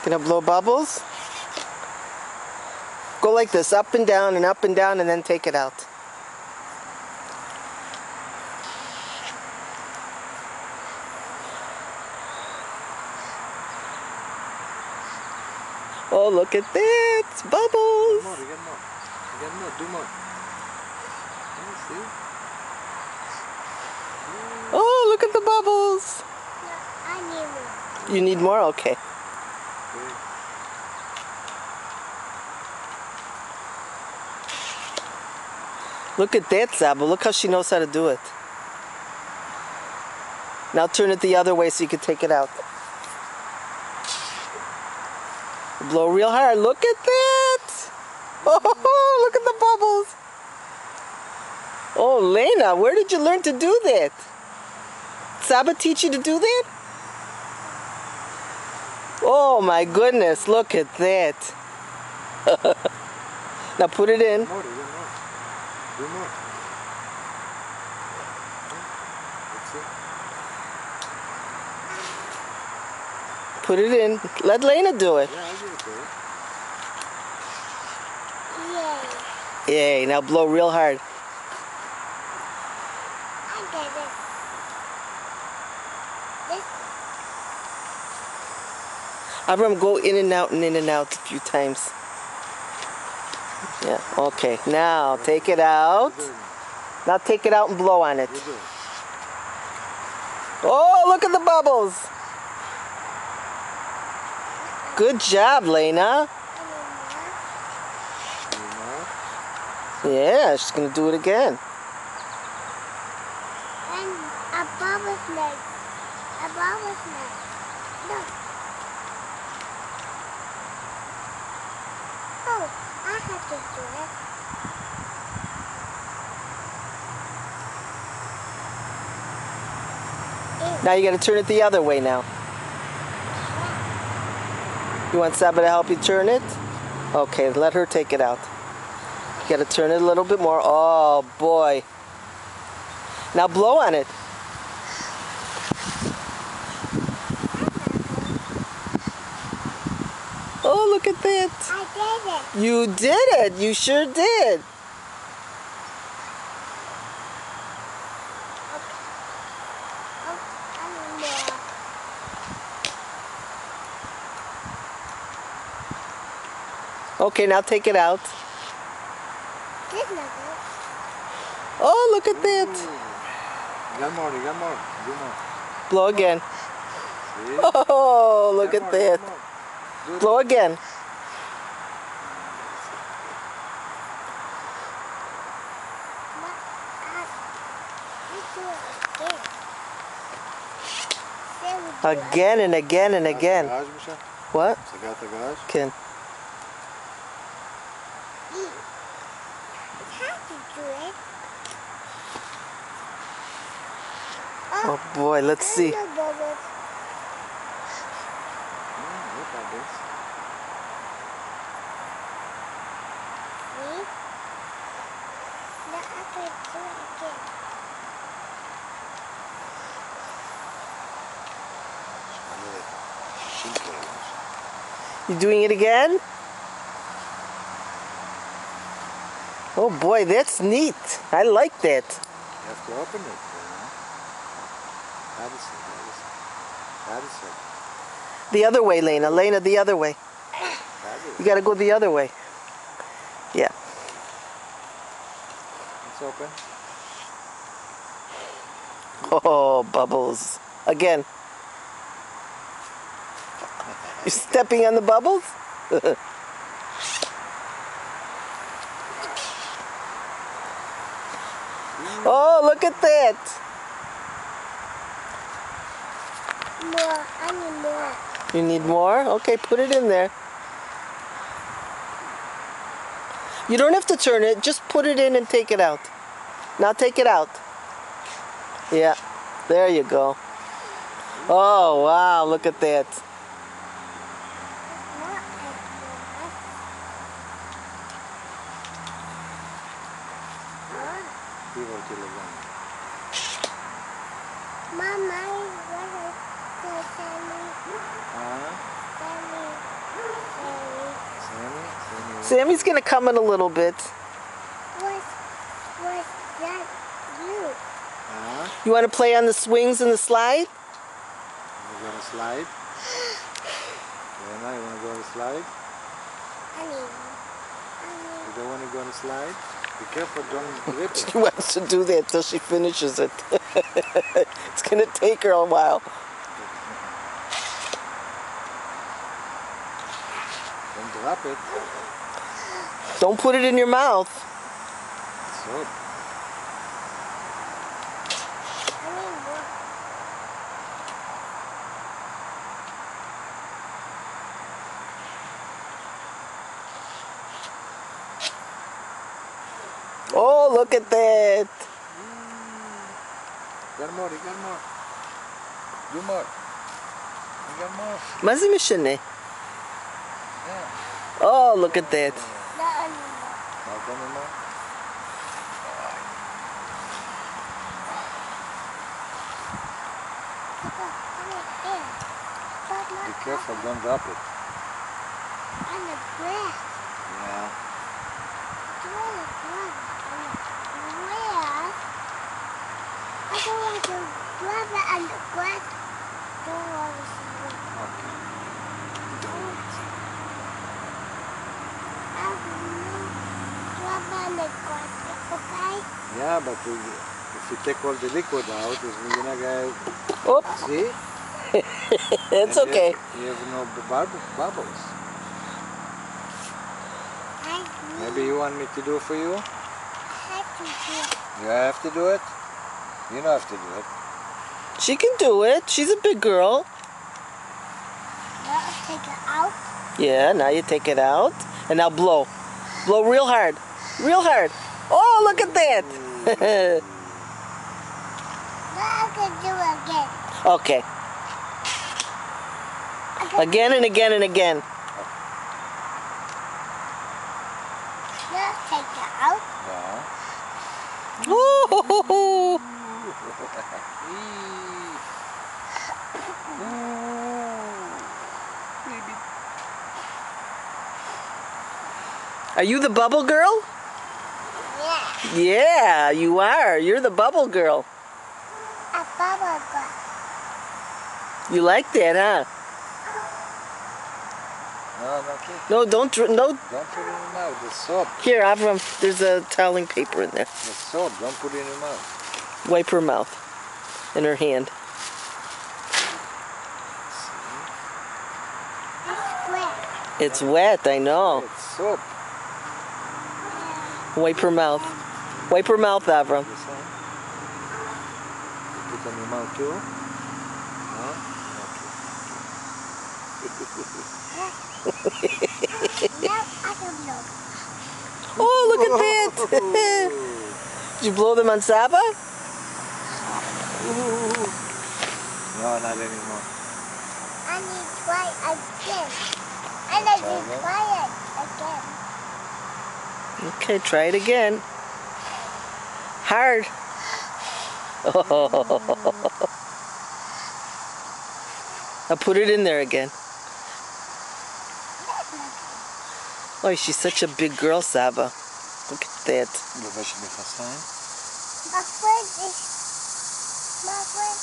Gonna blow bubbles? Go like this, up and down, and then take it out. Oh, look at that! It's bubbles! You get more. You get more. Do more. Yeah, see? Oh, look at the bubbles! No, I need more. You need more? Okay. Okay. Look at that, Zaba. Look how she knows how to do it. Now turn it the other way so you can take it out. Blow real hard. Look at that! Oh, look at the bubbles! Oh, Lena, where did you learn to do that? Zaba teach you to do that? Oh my goodness, look at that. Now put it in. More, you get more. Do more. That's it. Put it in. Let Lena do it. Yeah, I'll give it to her. Yay. Yay, now blow real hard. I get it. This Avram, go in and out a few times. Yeah, okay. Now take it out. You're doing it. Now take it out and blow on it. You're doing it. Oh, look at the bubbles. Good job, Lena. You know? Yeah, she's going to do it again. and a bubble leg. A bubble leg. Look. Oh, I have to do it. Now you got to turn it the other way now. You want Saba to help you turn it? Okay, let her take it out. You got to turn it a little bit more. Oh, boy. Now blow on it. Oh, look at that. I did it. You did it. You sure did. Oh, I need more. Okay, now take it out. This is not good. Oh, look at that. You got more, you got more. Do more. Blow again. See? Oh, look Got at more, that. got more. Do it. Blow again. Again and again and again. Gás, Michel? What? Você gata gás? Can. Oh boy, let's see. Look at this. You doing it again? Oh boy, that's neat. I like that. You have to open it. That is it. That is it. The other way, Lena. Lena, the other way. That is You gotta go the other way. Yeah. It's open. Oh, bubbles. Again. You're stepping on the bubbles? Oh, look at that. More. I need more. You need more? Okay, put it in there. You don't have to turn it. Just put it in and take it out. Now take it out. Yeah. There you go. Oh, wow. Look at that. Viva que legal. Mama, what is the Ah, family? Sammy? Sammy's gonna come in a little bit. Was that you? Huh? You want to play on the swings and the slide? You gonna slide? Lena, you wanna go on the slide? You don't wanna go on the slide? Be careful, don't rip it. She wants to do that till she finishes it. It's gonna take her a while. Don't drop it. Don't put it in your mouth. So, Oh, look at that. got more, you got more. Do more. You got more. מה זה משנה? Yeah. Oh, look at that. Not anymore. Not anymore. Be careful, don't drop it. On the grass. Yeah. On the grass. I don't want to grab it on the grass. Don't want to see it. Okay. I will grab on the grass, okay? Yeah, but if you take all the liquid out, it's gonna get. Oops, See? it's And okay. You have no bubbles. Maybe you want me to do it for you? You have to do it? You don't have to do it. She can do it. She's a big girl. Now take it out. Yeah, now you take it out. And now blow. Blow real hard. Real hard. Oh, look at that. Now I can do it again. Okay. Again and again and again. Now take it out. Yeah. Ooh. Are you the bubble girl? Yeah. Yeah, you are. You're the bubble girl. A bubble gum. You like that, huh? No, not it. No, don't. No. Don't put it in your mouth. The soap. Here, Avram. There's a toweling paper in there. The soap. Don't put it in your mouth. Wipe her mouth in her hand. It's wet. It's wet. I know. It's soap. Wipe her mouth. Wipe her mouth, Avram. This one. You put on your mouth too. No? Now I can blow. Oh, look at that! Did you blow them on Saba? No, not anymore. I need to try again. And I need to try it again. Okay, try it again. Hard. Oh. Now put it in there again. Oh, she's such a big girl, Saba. Look at that. לבש מכנסיים. My friend is... My friend...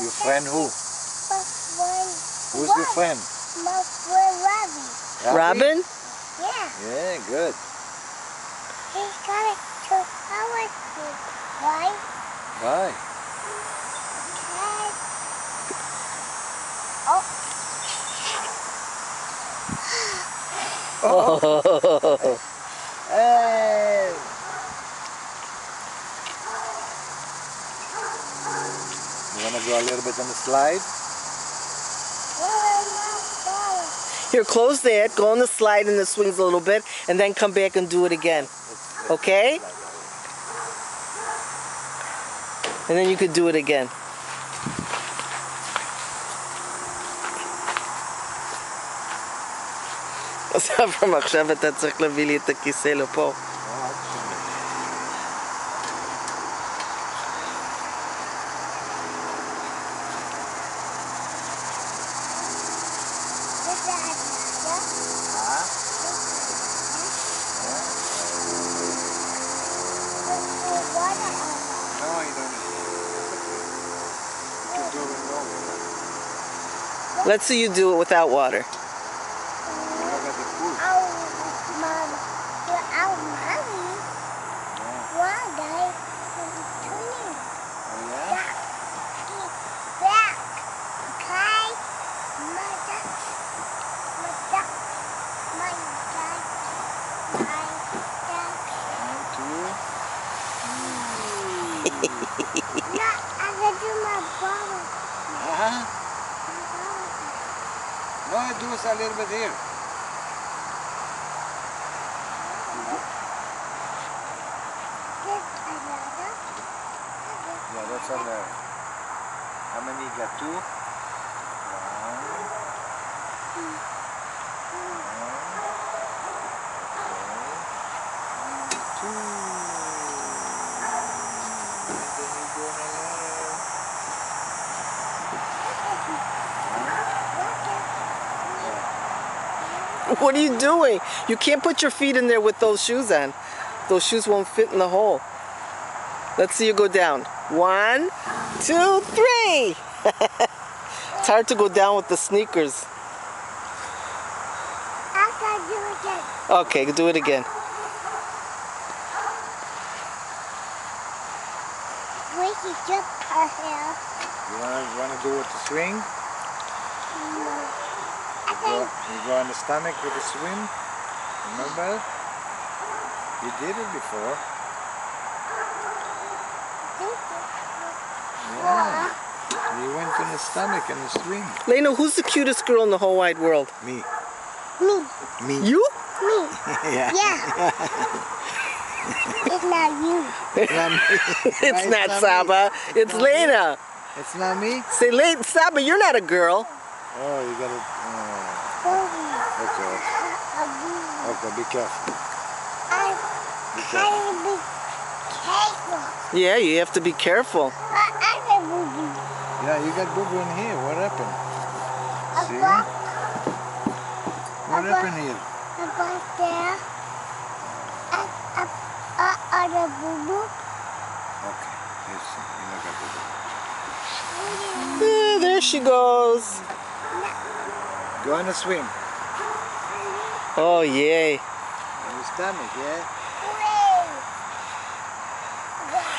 Your friend who? My friend... Who's your friend? My friend Robbie. Robin? Yeah. Yeah, good. He's got it to Howard. Why? Bye. Okay. Oh. Oh. Hey! You wanna go a little bit on the slide? Here, close that. Go on the slide and the swings a little bit, and then come back and do it again. Okay? And then you could do it again. אז אברהם, עכשיו אתה צריך להביא לי את הכיסא לפה. This No, you don't need to. You can do it with no water. Let's see you do it without water. Look at the food. Mommy. Yeah. One day, Oh, yeah? back. Okay? My dad. One, two. No, I can do my brother. Uh-huh. No, do us a little bit here. Yeah, that's all there. How many you got? Two? One. Two. And then you go in another. What are you doing? You can't put your feet in there with those shoes on. Those shoes won't fit in the hole. Let's see you go down. 1, 2, 3. It's hard to go down with the sneakers. I can do it again. Okay, do it again. We can jump our hair. You wanna do it with the swing? You go on the stomach with the swing? Remember? You did it before. Yeah. You went in the stomach and the swing. Lena, who's the cutest girl in the whole wide world? Me. Me. Me. You? Me. Yeah. Yeah. It's not you. It's not me. It's not me. Saba. It's not Lena. It's not me? Say, Saba, you're not a girl. Oh, you gotta... okay. Okay, be careful. I Be have careful. to be careful. Yeah, you have to be careful. I have a boogie. Yeah, you got boo-boo in here. What happened? See? Above, What happened here? above there. Up the boo-boo. Okay. Yes, you look at boo-boo. There she goes. Go on a swim. Oh, yay. On your stomach, yeah?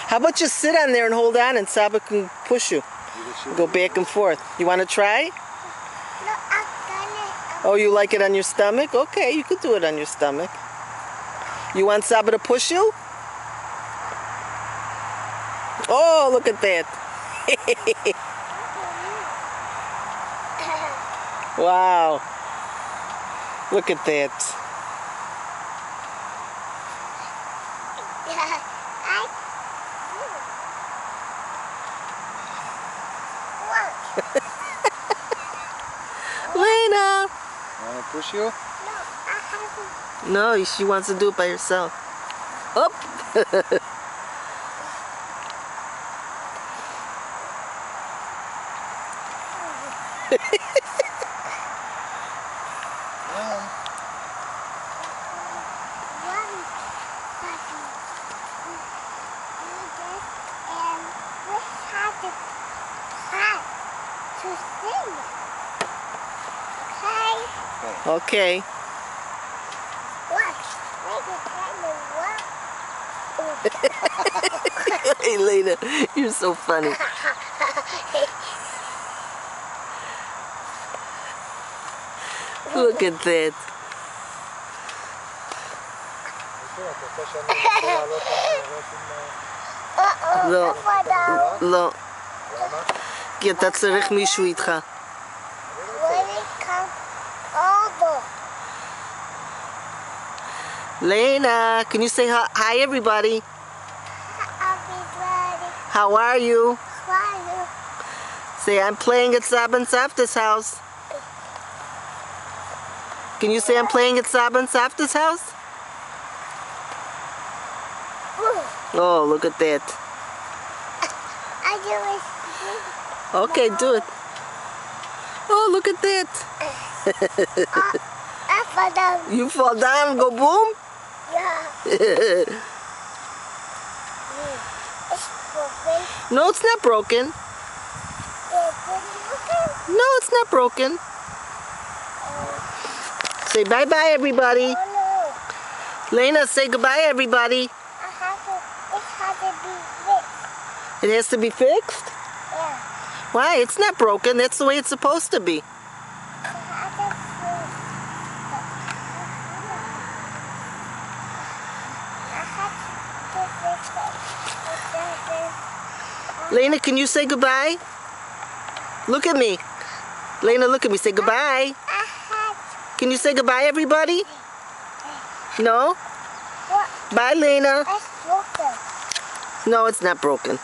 How about you sit on there and hold on and Saba can push you. Go back and forth. You want to try? No, I'm gonna. Oh, you like it on your stomach? Okay, you could do it on your stomach. You want Saba to push you? Oh, look at that. Wow. Look at that. Lena! Want to push you? No, she wants to do it by herself. Up! Okay. Hey, Lena, you're so funny. Look at that. לא, לא. כי אתה צריך מישהו איתך. Lena, can you say hi everybody? How are you? Say I'm playing at Saba and Savta's house. Can you say I'm playing at Saba and Savta's house? Oh, look at that. Okay, do it. Oh, look at that. I fall down. You fall down and go boom? Yeah. It's broken. No, it's not broken. It's broken. No, it's not broken. Say bye-bye, everybody. Oh no. Lena, say goodbye, everybody. It has to be fixed. It has to be fixed? Yeah. Why? It's not broken. That's the way it's supposed to be. It has to fix it. Lena, can you say goodbye? Look at me. Lena, look at me. Say goodbye. Can you say goodbye, everybody? No? What? Bye, Lena. It's broken. No, it's not broken.